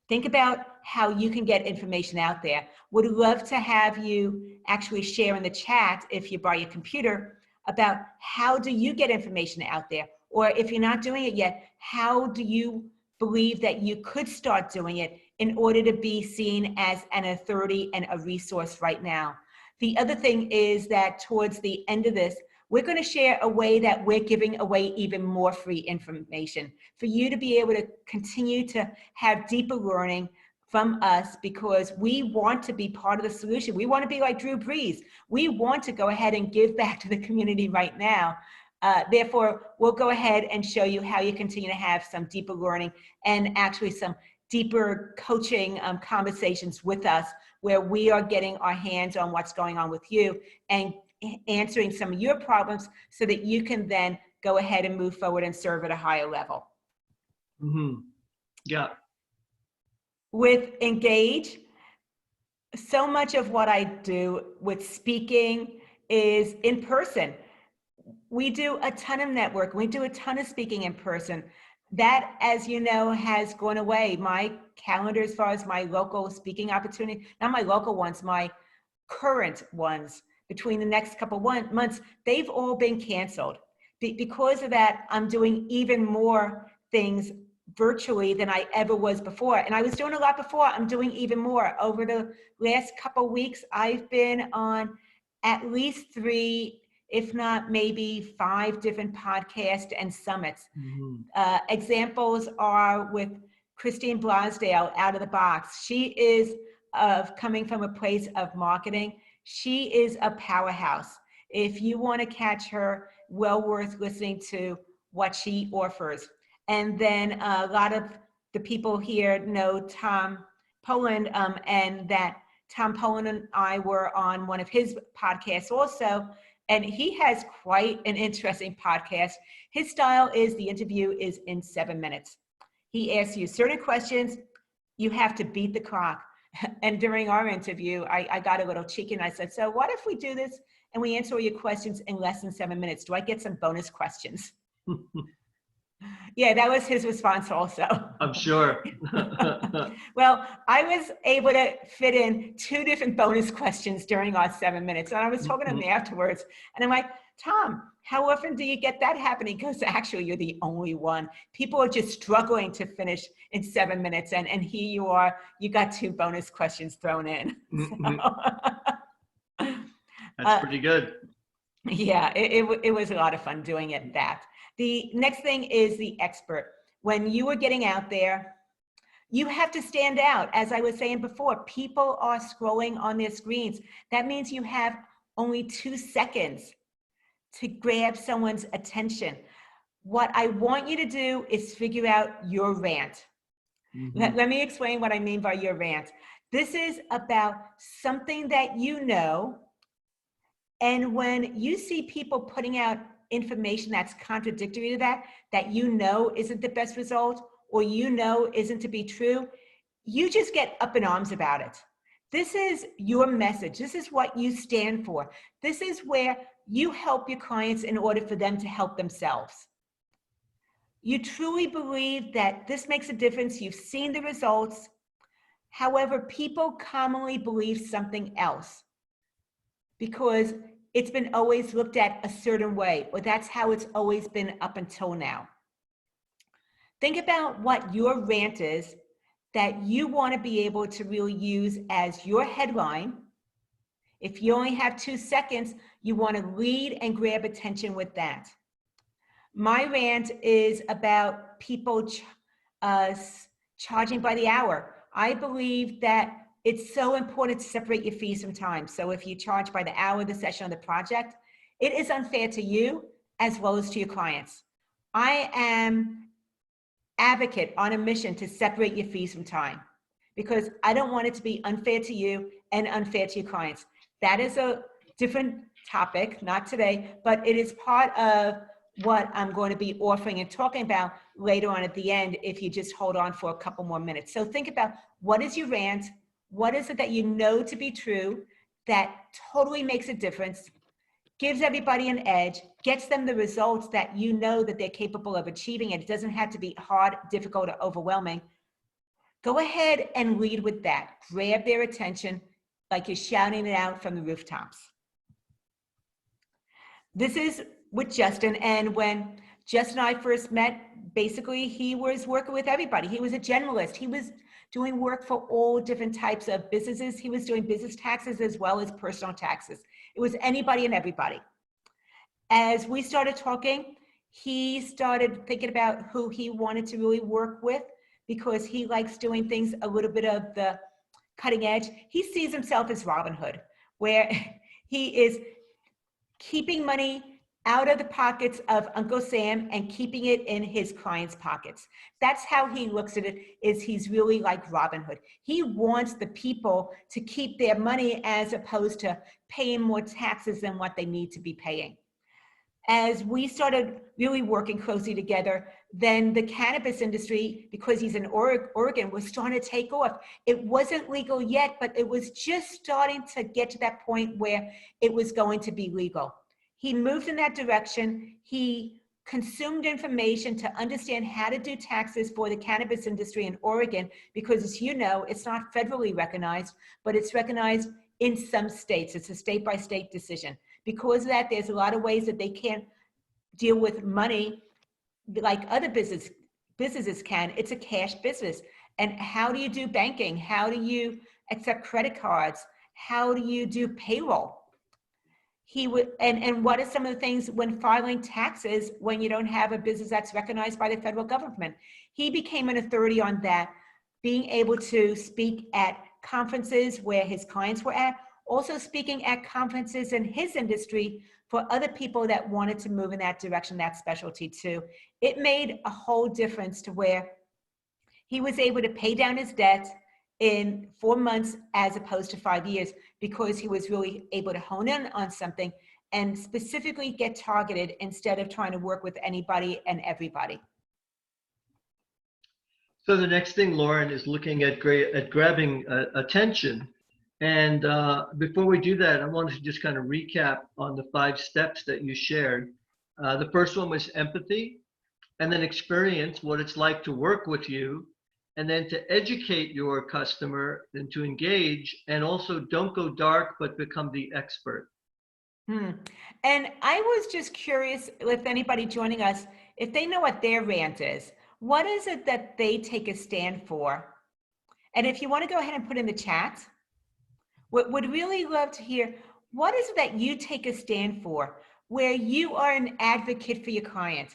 Think about how you can get information out there. Would love to have you actually share in the chat, if you're by your computer, about how do you get information out there? Or if you're not doing it yet, how do you believe that you could start doing it in order to be seen as an authority and a resource right now? The other thing is that towards the end of this, we're going to share a way that we're giving away even more free information for you to be able to continue to have deeper learning from us, because we want to be part of the solution. We want to be like Drew Brees. We want to go ahead and give back to the community right now. Therefore, we'll go ahead and show you how you continue to have some deeper learning and actually some deeper coaching conversations with us, where we are getting our hands on what's going on with you and answering some of your problems so that you can then go ahead and move forward and serve at a higher level. Hmm. Yeah. With Engage, so much of what I do with speaking is in person. We do a ton of network. We do a ton of speaking in person. That, as you know, has gone away. My calendar, as far as my local speaking opportunity, not my local ones, my current ones between the next couple months, they've all been canceled. Because of that, I'm doing even more things virtually than I ever was before. And I was doing a lot before. I'm doing even more. Over the last couple weeks, I've been on at least 3, if not maybe 5 different podcasts and summits. Examples are with Christine Blasdale, Out of the Box. She is coming from a place of marketing. She is a powerhouse. If you want to catch her, well worth listening to what she offers. And then a lot of the people here know Tom Poland, and that Tom Poland and I were on one of his podcasts also. And he has quite an interesting podcast. His style is the interview is in 7 minutes. He asks you certain questions. You have to beat the clock. And during our interview, I got a little cheeky and I said, so what if we do this and we answer all your questions in less than 7 minutes? Do I get some bonus questions? Yeah, that was his response also. I'm sure. Well, I was able to fit in 2 different bonus questions during our 7 minutes. And I was talking to him afterwards. And I'm like, Tom, how often do you get that happening? Because actually, you're the only one. People are just struggling to finish in 7 minutes. And here you are, you got 2 bonus questions thrown in. That's pretty good. Yeah, it was a lot of fun doing it that. The next thing is the expert. When you are getting out there, you have to stand out. As I was saying before, people are scrolling on their screens. That means you have only 2 seconds to grab someone's attention. What I want you to do is figure out your rant. Let me explain what I mean by your rant. This is about something that you know, and when you see people putting out information that's contradictory to that you know isn't the best result, or you know isn't to be true, you just get up in arms about it. This is your message. This is what you stand for. This is where you help your clients in order for them to help themselves. You truly believe that this makes a difference. You've seen the results. However, people commonly believe something else because it's been always looked at a certain way, or that's how it's always been up until now. Think about what your rant is that you want to be able to really use as your headline. If you only have 2 seconds, you want to lead and grab attention with that. My rant is about people charging by the hour. I believe that it's so important to separate your fees from time. So if you charge by the hour, the session, or the project, it is unfair to you as well as to your clients. I am advocate on a mission to separate your fees from time because I don't want it to be unfair to you and unfair to your clients. That is a different topic, not today, but it is part of what I'm going to be offering and talking about later on at the end if you just hold on for a couple more minutes. So think about, what is your rant? What is it that you know to be true that totally makes a difference, gives everybody an edge, gets them the results that you know that they're capable of achieving? It doesn't have to be hard, difficult, or overwhelming. Go ahead and lead with that. Grab their attention like you're shouting it out from the rooftops. This is with Justin, and when Justin and I first met, basically he was working with everybody. He was a generalist. He was doing work for all different types of businesses. He was doing business taxes as well as personal taxes. It was anybody and everybody. As we started talking, he started thinking about who he wanted to really work with because he likes doing things a little bit of the cutting edge. He sees himself as Robin Hood, where he is keeping money out of the pockets of Uncle Sam and keeping it in his clients' pockets. That's how he looks at it, is he's really like Robin Hood. He wants the people to keep their money as opposed to paying more taxes than what they need to be paying. As we started really working closely together, then the cannabis industry, because he's in Oregon, was starting to take off. It wasn't legal yet, but it was just starting to get to that point where it was going to be legal. He moved in that direction. He consumed information to understand how to do taxes for the cannabis industry in Oregon, because as you know, it's not federally recognized, but it's recognized in some states. It's a state by state decision. Because of that, there's a lot of ways that they can't deal with money like other businesses can. It's a cash business. And how do you do banking? How do you accept credit cards? How do you do payroll? He would, and what are some of the things when filing taxes when you don't have a business that's recognized by the federal government? He became an authority on that, being able to speak at conferences where his clients were at, also speaking at conferences in his industry for other people that wanted to move in that direction, that specialty too. It made a whole difference to where he was able to pay down his debt in 4 months as opposed to 5 years, because he was really able to hone in on something and specifically get targeted instead of trying to work with anybody and everybody. So the next thing, Loren, is looking at grabbing attention. And before we do that, I wanted to just kind of recap on the 5 steps that you shared. The first one was empathy, and then experience what it's like to work with you, and then to educate your customer and to engage, and also don't go dark, but become the expert. And I was just curious if anybody joining us, if they know what their rant is, what is it that they take a stand for? And if you want to go ahead and put in the chat, would really love to hear, what is it that you take a stand for, where you are an advocate for your client?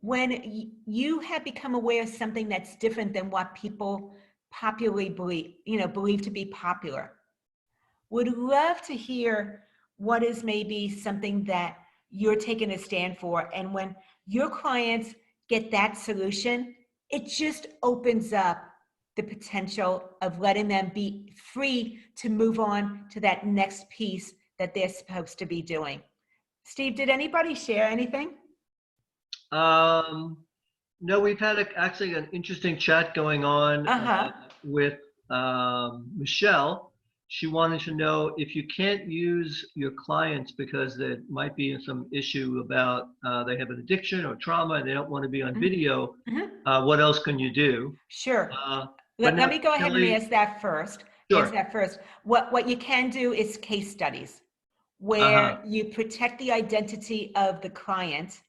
When you have become aware of something that's different than what people popularly believe to be popular. Would love to hear what is maybe something that you're taking a stand for. And when your clients get that solution, it just opens up the potential of letting them be free to move on to that next piece that they're supposed to be doing. Steve, did anybody share anything? No, we've had actually an interesting chat going on with Michelle. She wanted to know if you can't use your clients because there might be some issue about they have an addiction or trauma and they don't want to be on video. What else can you do? Sure. Let me go ahead and ask that first. Sure. Answer that first. What you can do is case studies where you protect the identity of the client,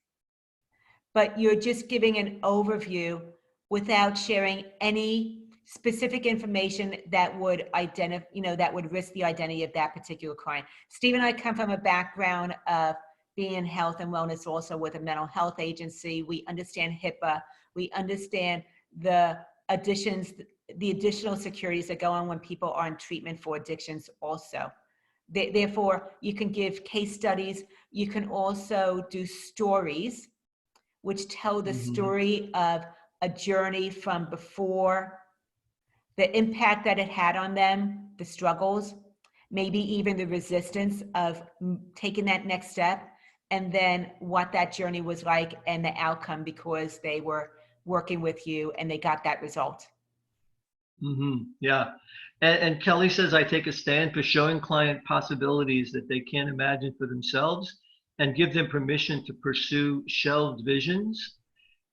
but you're just giving an overview without sharing any specific information that would that would risk the identity of that particular client. Steve and I come from a background of being in health and wellness, also with a mental health agency. We understand HIPAA. We understand the additional securities that go on when people are in treatment for addictions also. Therefore, you can give case studies. You can also do stories which tell the story of a journey from before, the impact that it had on them, the struggles, maybe even the resistance of taking that next step, and then what that journey was like and the outcome because they were working with you and they got that result. Yeah. And Kelly says, I take a stand for showing client possibilities that they can't imagine for themselves and give them permission to pursue shelved visions.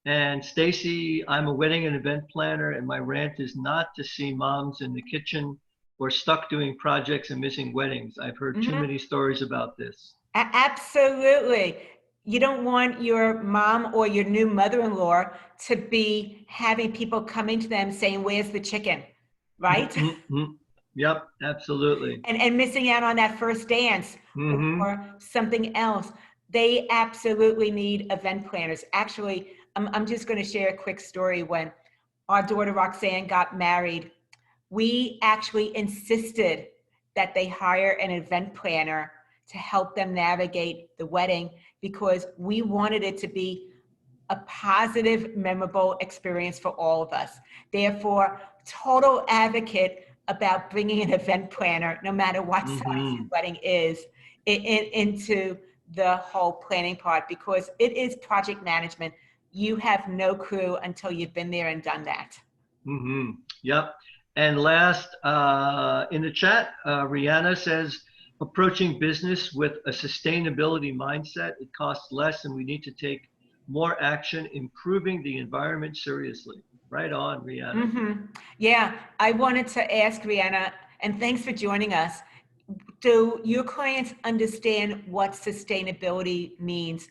And Stacy, I'm a wedding and event planner, and my rant is not to see moms in the kitchen or stuck doing projects and missing weddings. I've heard too many stories about this. Absolutely. You don't want your mom or your new mother-in-law to be having people coming to them saying, where's the chicken, right? Yep, absolutely. And missing out on that first dance or something else. They absolutely need event planners. Actually, I'm just going to share a quick story. When our daughter Roxanne got married, we actually insisted that they hire an event planner to help them navigate the wedding because we wanted it to be a positive, memorable experience for all of us. Therefore, total advocate about bringing an event planner, no matter what size your wedding is, into the whole planning part, because it is project management. You have no clue until you've been there and done that. Yep. And last, in the chat, Rihanna says, approaching business with a sustainability mindset. It costs less, and we need to take more action, improving the environment seriously. Right on, Rihanna. Yeah, I wanted to ask Rihanna, and thanks for joining us. Do your clients understand what sustainability means?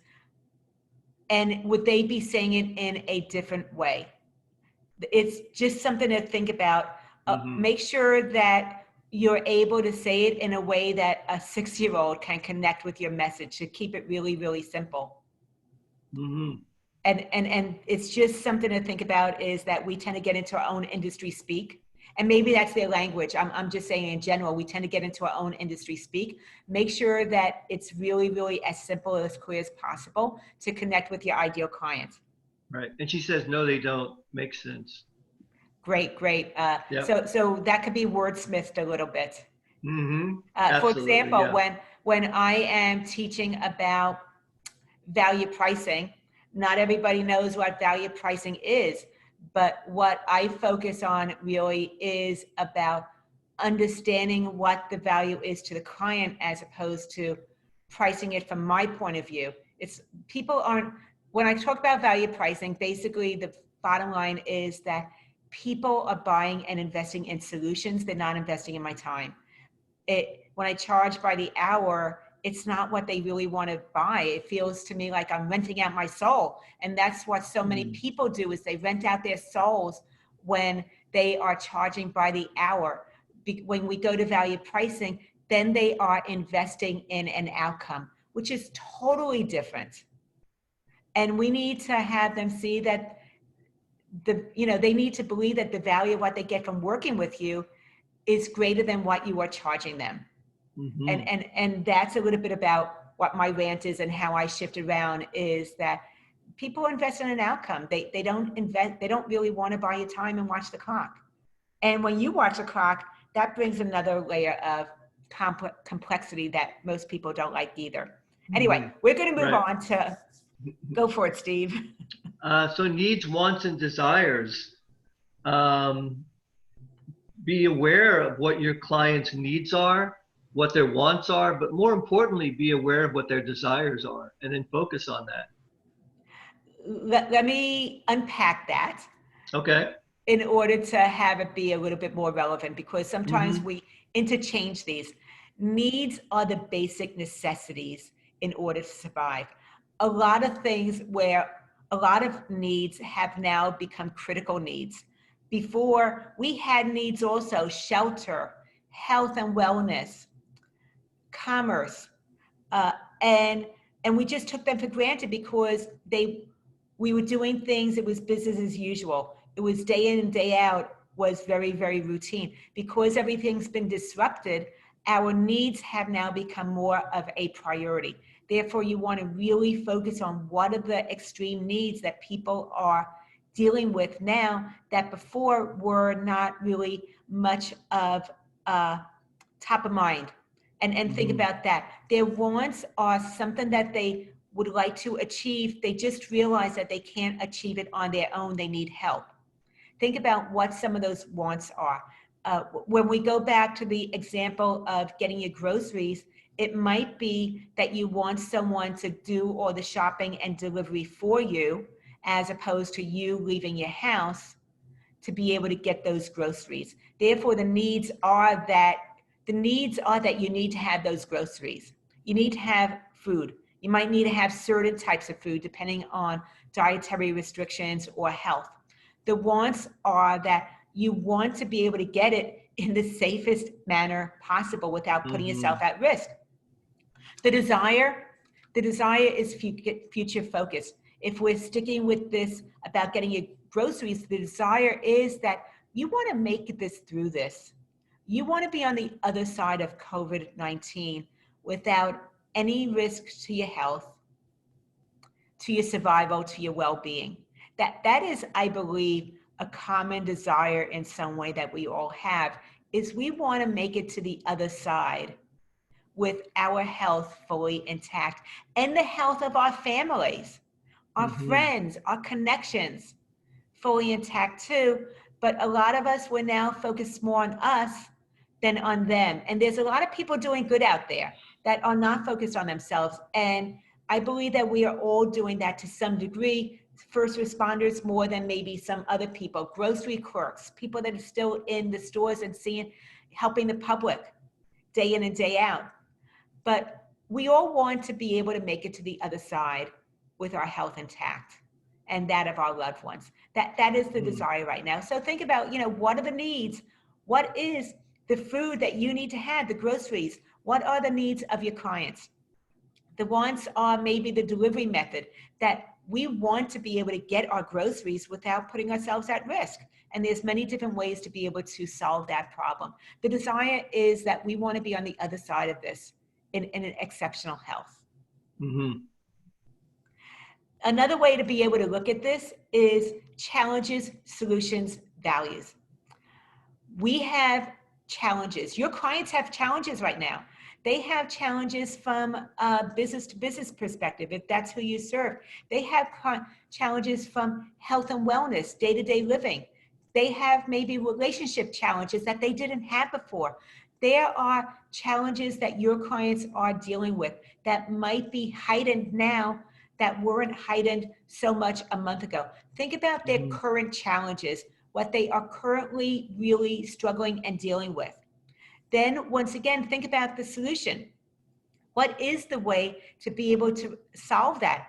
And would they be saying it in a different way? It's just something to think about. Make sure that you're able to say it in a way that a 6-year-old can connect with your message, to keep it really, really simple. And it's just something to think about, is that we tend to get into our own industry speak. And maybe that's their language. I'm just saying in general, we tend to get into our own industry speak. Make sure that it's really, really as simple, as clear as possible to connect with your ideal client. Right. And she says, no, they don't. Makes sense. Great, great. Yep. So that could be wordsmithed a little bit. For Absolutely, example, yeah. when I am teaching about value pricing, not everybody knows what value pricing is, but what I focus on really is about understanding what the value is to the client, as opposed to pricing it from my point of view. When I talk about value pricing, basically the bottom line is that people are buying and investing in solutions. They're not investing in my time. When I charge by the hour, it's not what they really want to buy. It feels to me like I'm renting out my soul. And that's what so many people do, is they rent out their souls when they are charging by the hour. When we go to value pricing, then they are investing in an outcome, which is totally different. And we need to have them see that they need to believe that the value of what they get from working with you is greater than what you are charging them. And that's a little bit about what my rant is, and how I shift around, is that people invest in an outcome. They don't really want to buy your time and watch the clock. And when you watch the clock, that brings another layer of complexity that most people don't like either. Anyway, we're going to move on to, go for it, Steve. So needs, wants, and desires. Be aware of what your client's needs are, what their wants are, but more importantly, be aware of what their desires are, and then focus on that. Let me unpack that. Okay. In order to have it be a little bit more relevant, because sometimes we interchange these. Needs are the basic necessities in order to survive. A lot of needs have now become critical needs. Before, we had needs also: shelter, health and wellness, commerce, and we just took them for granted because we were doing things. It was business as usual. It was day in and day out, was very, very routine. Because everything's been disrupted, our needs have now become more of a priority. Therefore, you want to really focus on what are the extreme needs that people are dealing with now, that before were not really much of top of mind. And think about that. Their wants are something that they would like to achieve. They just realize that they can't achieve it on their own. They need help. Think about what some of those wants are. When we go back to the example of getting your groceries, it might be that you want someone to do all the shopping and delivery for you, as opposed to you leaving your house to be able to get those groceries. Therefore, the needs are that you need to have those groceries. You need to have food. You might need to have certain types of food depending on dietary restrictions or health. The wants are that you want to be able to get it in the safest manner possible without putting yourself at risk. The desire is future focused. If we're sticking with this about getting your groceries, the desire is that you want to make this through this. You want to be on the other side of COVID-19 without any risk to your health, to your survival, to your well-being. That is, I believe, a common desire in some way that we all have, is we want to make it to the other side with our health fully intact, and the health of our families, our friends, our connections fully intact too. But a lot of us, we're now focused more on us than on them. And there's a lot of people doing good out there that are not focused on themselves. And I believe that we are all doing that to some degree. First responders more than maybe some other people, grocery clerks, people that are still in the stores and helping the public day in and day out. But we all want to be able to make it to the other side with our health intact and that of our loved ones. That is the desire right now. So think about, what are the needs? What is the food that you need to have, the groceries? What are the needs of your clients? The wants are maybe the delivery method, that we want to be able to get our groceries without putting ourselves at risk. And there's many different ways to be able to solve that problem. The desire is that we want to be on the other side of this in an exceptional health. Mm-hmm. Another way to be able to look at this is challenges, solutions, values. We have challenges. Your clients have challenges right now. They have challenges from a business to business perspective, if that's who you serve. They have challenges from health and wellness, day-to-day living. They have maybe relationship challenges that they didn't have before. There are challenges that your clients are dealing with that might be heightened now that weren't heightened so much a month ago. Think about their current challenges, what they are currently really struggling and dealing with. Then once again, think about the solution. What is the way to be able to solve that?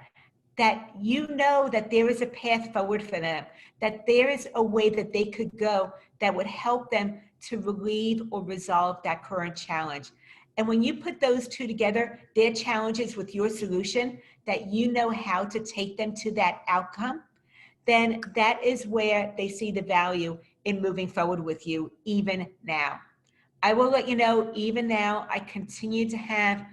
That that there is a path forward for them, that there is a way that they could go that would help them to relieve or resolve that current challenge. And when you put those two together, their challenges with your solution, that you know how to take them to that outcome, then that is where they see the value in moving forward with you even now. I will let you know, even now, I continue to have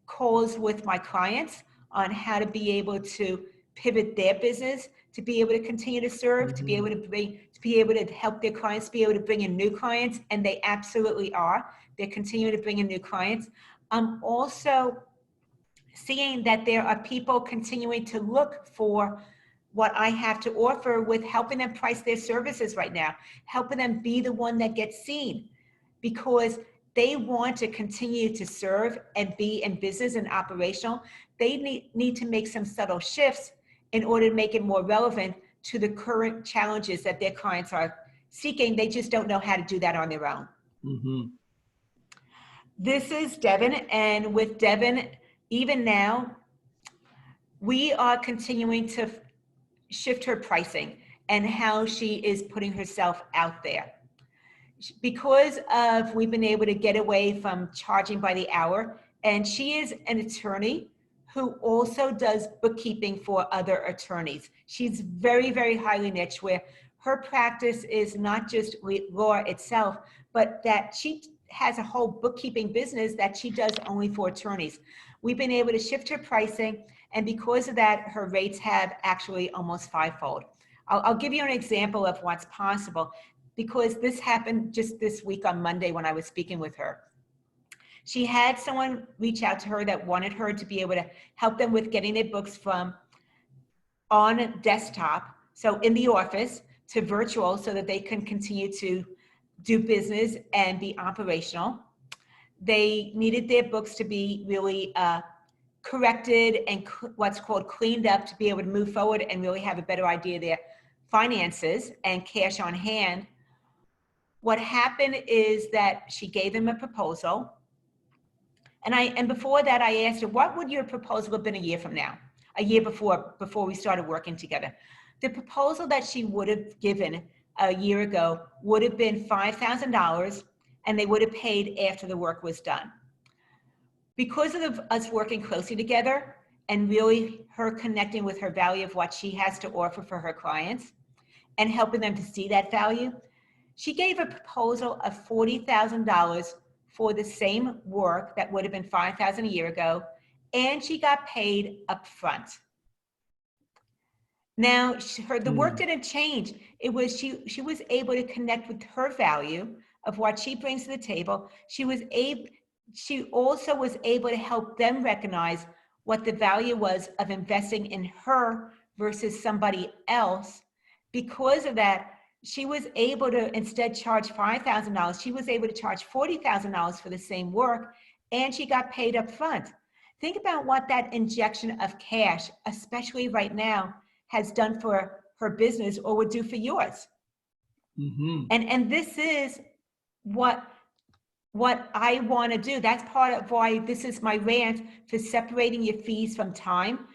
calls with my clients on how to be able to pivot their business, to be able to continue to serve, to be able to help their clients, be able to bring in new clients, and they absolutely are. They're continuing to bring in new clients. I'm also seeing that there are people continuing to look for what I have to offer with helping them price their services right now, helping them be the one that gets seen, because they want to continue to serve and be in business and operational. They need to make some subtle shifts in order to make it more relevant to the current challenges that their clients are seeking. They just don't know how to do that on their own. Mm-hmm. This is Devin, and with Devin, even now, we are continuing to shift her pricing and how she is putting herself out there. Because we've been able to get away from charging by the hour, and she is an attorney who also does bookkeeping for other attorneys. She's very, very highly niche, where her practice is not just law itself, but that she has a whole bookkeeping business that she does only for attorneys. We've been able to shift her pricing, and because of that, her rates have actually almost fivefold. I'll give you an example of what's possible, because this happened just this week on Monday when I was speaking with her. She had someone reach out to her that wanted her to be able to help them with getting their books from on desktop, so in the office, to virtual, so that they can continue to do business and be operational. They needed their books to be really corrected and what's called cleaned up, to be able to move forward and really have a better idea of their finances and cash on hand. What happened is that she gave them a proposal. And before that, I asked her, what would your proposal have been a year from now? A year before we started working together. The proposal that she would have given a year ago would have been $5,000, and they would have paid after the work was done. Because of us working closely together and really her connecting with her value of what she has to offer for her clients and helping them to see that value, she gave a proposal of $40,000 for the same work that would have been $5,000 a year ago, and she got paid up front. Now, the work didn't change. It was she was able to connect with her value of what she brings to the table. She also was able to help them recognize what the value was of investing in her versus somebody else. Because of that, she was able to instead charge $5,000. She was able to charge $40,000 for the same work, and she got paid up front. Think about what that injection of cash, especially right now, has done for her business or would do for yours. Mm-hmm. And this is what I want to do. That's part of why this is my rant for separating your fees from time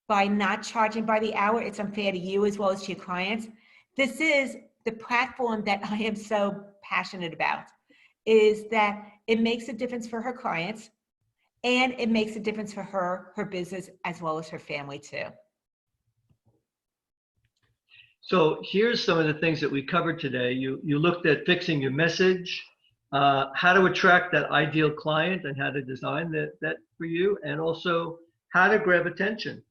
by not charging by the hour. It's unfair to you as well as to your clients. This is the platform that I am so passionate about, is that it makes a difference for her clients, and it makes a difference for her business, as well as her family too. So here's some of the things that we covered today. You looked at fixing your message, how to attract that ideal client and how to design that for you, and also how to grab attention.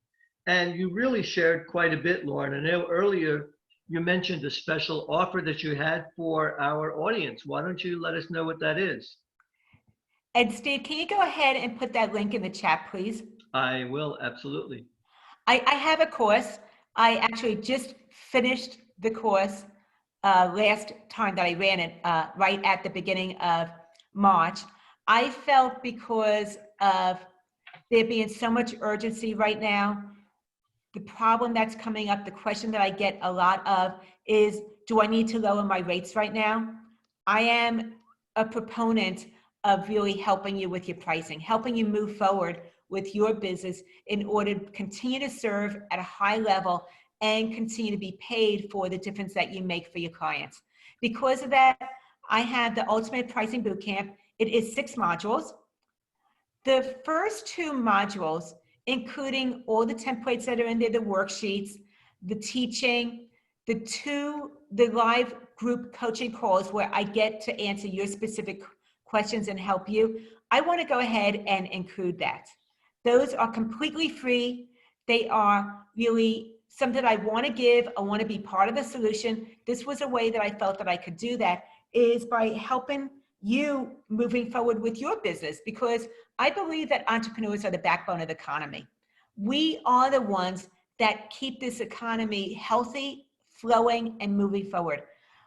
And you really shared quite a bit, Loren. I know earlier you mentioned a special offer that you had for our audience. Why don't you let us know what that is? And Steve, can you go ahead and put that link in the chat, please? I will, absolutely. I have a course. I actually just finished the course last time that I ran it, right at the beginning of March. I felt because of there being so much urgency right now, the problem that's coming up, the question that I get a lot of is, do I need to lower my rates right now? I am a proponent of really helping you with your pricing, helping you move forward with your business in order to continue to serve at a high level and continue to be paid for the difference that you make for your clients. Because of that, I have the Ultimate Pricing Bootcamp. It is 6 modules. The first 2 modules, including all the templates that are in there, the worksheets, the teaching, the live group coaching calls where I get to answer your specific questions and help you, I want to go ahead and include that. Those are completely free. They are really something I want to give. I want to be part of the solution. This was a way that I felt that I could do that, is by helping you moving forward with your business, because I believe that entrepreneurs are the backbone of the economy. We are the ones that keep this economy healthy, flowing, and moving forward.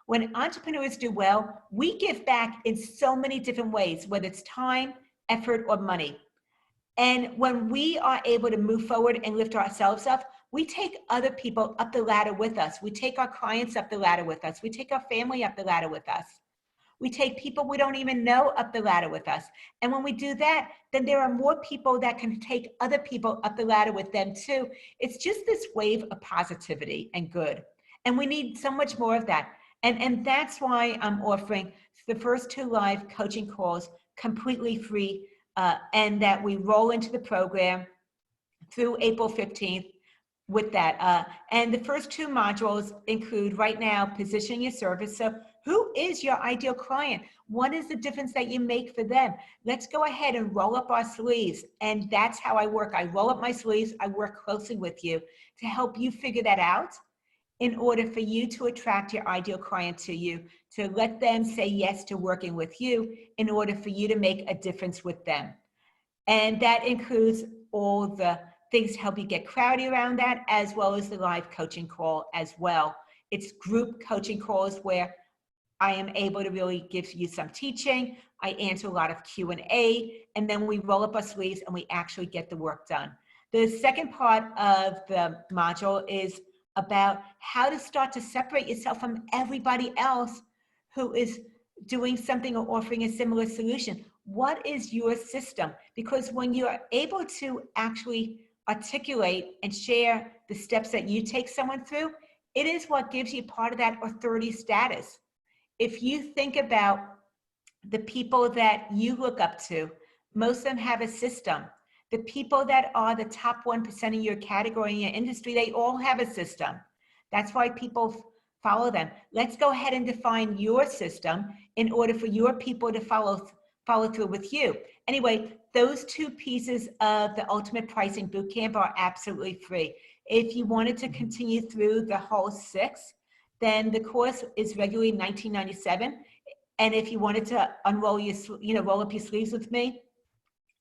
When entrepreneurs do well, we give back in so many different ways, whether it's time, effort, or money. And when we are able to move forward and lift ourselves up, we take other people up the ladder with us. We take our clients up the ladder with us. We take our family up the ladder with us. We take people we don't even know up the ladder with us. And when we do that, then there are more people that can take other people up the ladder with them too. It's just this wave of positivity and good. And we need so much more of that. And that's why I'm offering the first 2 live coaching calls completely free, and that we roll into the program through April 15th with that. And the first 2 modules include right now, positioning your service. So who is your ideal client? What is the difference that you make for them? Let's go ahead and roll up our sleeves. And that's how I work. I roll up my sleeves. I work closely with you to help you figure that out in order for you to attract your ideal client to you, to let them say yes to working with you in order for you to make a difference with them. And that includes all the things to help you get clarity around that, as well as the live coaching call as well. It's group coaching calls where I am able to really give you some teaching. I answer a lot of Q&A, and then we roll up our sleeves and we actually get the work done. The second part of the module is about how to start to separate yourself from everybody else who is doing something or offering a similar solution. What is your system? Because when you're able to actually articulate and share the steps that you take someone through, it is what gives you part of that authority status. If you think about the people that you look up to, most of them have a system. The people that are the top 1% in your category, in your industry, they all have a system. That's why people follow them. Let's go ahead and define your system in order for your people to follow through with you. Anyway, those 2 pieces of the Ultimate Pricing Bootcamp are absolutely free. If you wanted to continue through the whole 6, then the course is regularly $19.97. And if you wanted to unroll roll up your sleeves with me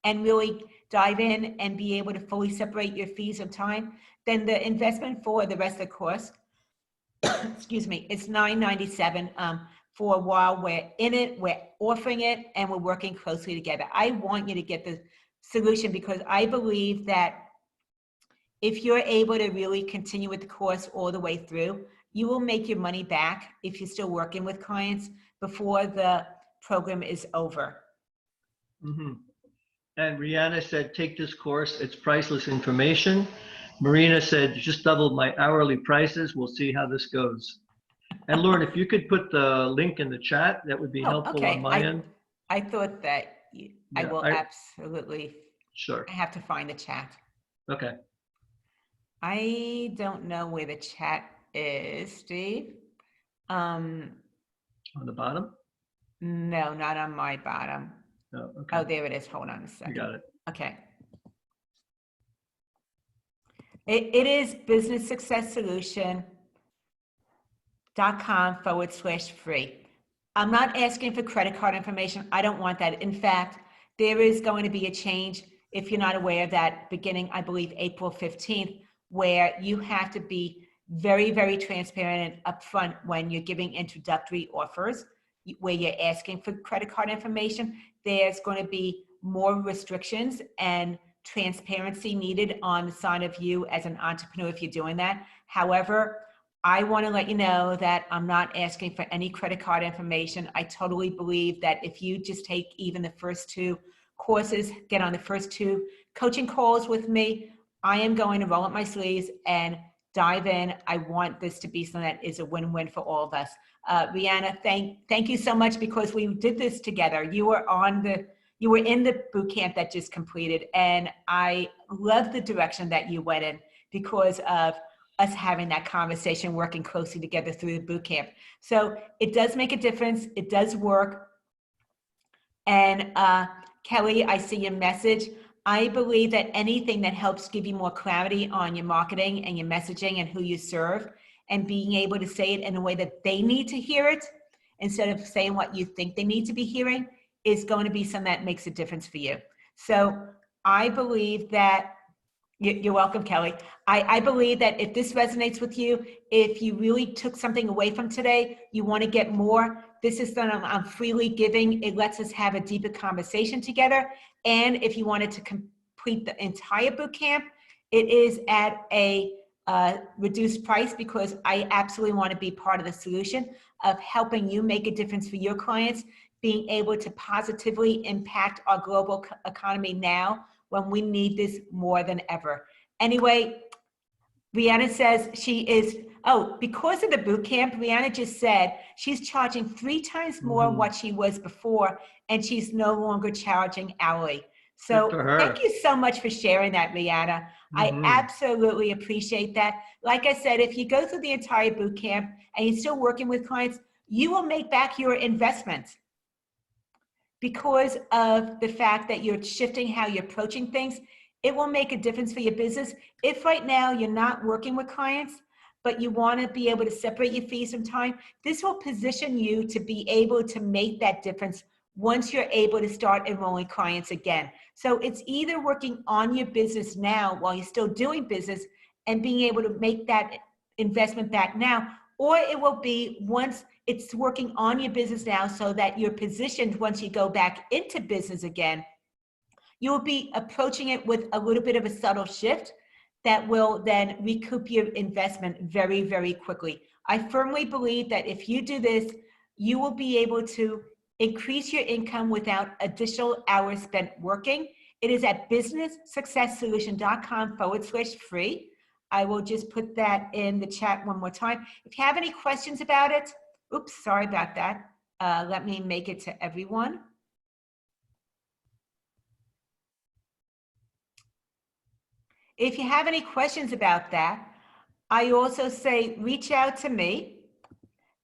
and really dive in and be able to fully separate your fees of time, then the investment for the rest of the course excuse me, it's $9.97. For a while, we're in it, we're offering it, and we're working closely together. I want you to get the solution because I believe that if you're able to really continue with the course all the way through, you will make your money back if you're still working with clients before the program is over. Mm-hmm. And Rihanna said, take this course. It's priceless information. Marina said, just doubled my hourly prices. We'll see how this goes. And Lauren, if you could put the link in the chat, that would be Oh, helpful okay. on my end. I thought that I Yeah, will absolutely. Sure. I have to find the chat. Okay. I don't know where the chat is, Steve. On the bottom? No, not on my bottom. Oh, okay. Oh, there it is. Hold on a second. You got it. Okay. It is businesssuccesssolution.com/free. I'm not asking for credit card information. I don't want that. In fact, there is going to be a change, if you're not aware of that, beginning, I believe, April 15th, where you have to be very, very transparent and upfront when you're giving introductory offers, where you're asking for credit card information. There's going to be more restrictions and transparency needed on the side of you as an entrepreneur if you're doing that. However, I want to let you know that I'm not asking for any credit card information. I totally believe that if you just take even the first 2 courses, get on the first 2 coaching calls with me, I am going to roll up my sleeves and dive in. I want this to be something that is a win-win for all of us. Rihanna, thank you so much because we did this together. You were in the boot camp that just completed, and I love the direction that you went in because of us having that conversation, working closely together through the boot camp. So it does make a difference. It does work. And Kelly, I see your message. I believe that anything that helps give you more clarity on your marketing and your messaging and who you serve and being able to say it in a way that they need to hear it instead of saying what you think they need to be hearing is going to be something that makes a difference for you. So I believe that you're welcome, Kelly. I believe that if this resonates with you, if you really took something away from today, you want to get more, this is done on freely giving. It lets us have a deeper conversation together. And if you wanted to complete the entire boot camp, it is at a reduced price because I absolutely want to be part of the solution of helping you make a difference for your clients, being able to positively impact our global economy now when we need this more than ever. Anyway, Rihanna says she is, because of the boot camp, Rihanna just said she's charging 3 times more what she was before, and she's no longer charging hourly. So thank you so much for sharing that, Rihanna. I absolutely appreciate that. Like I said, if you go through the entire boot camp and you're still working with clients, you will make back your investment because of the fact that you're shifting how you're approaching things. It will make a difference for your business. If right now you're not working with clients, but you want to be able to separate your fees from time, this will position you to be able to make that difference once you're able to start enrolling clients again. So it's either working on your business now while you're still doing business and being able to make that investment back now, or it will be once it's working on your business now so that you're positioned once you go back into business again, you will be approaching it with a little bit of a subtle shift that will then recoup your investment very, very quickly. I firmly believe that if you do this, you will be able to increase your income without additional hours spent working. It is at businesssuccesssolution.com/free. I will just put that in the chat one more time. If you have any questions about it, oops, sorry about that. Let me make it to everyone. If you have any questions about that, I also say reach out to me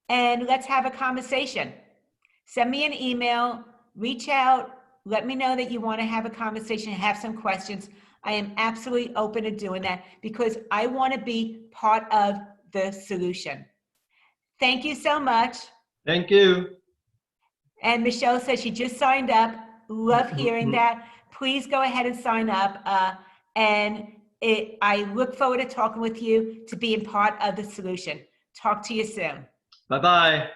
and let's have a conversation. Send me an email, reach out, let me know that you want to have a conversation, have some questions. I am absolutely open to doing that because I want to be part of the solution. Thank you so much. Thank you. And Michelle says she just signed up. Love hearing that. Please go ahead and sign up. I look forward to talking with you to being part of the solution. Talk to you soon. Bye-bye.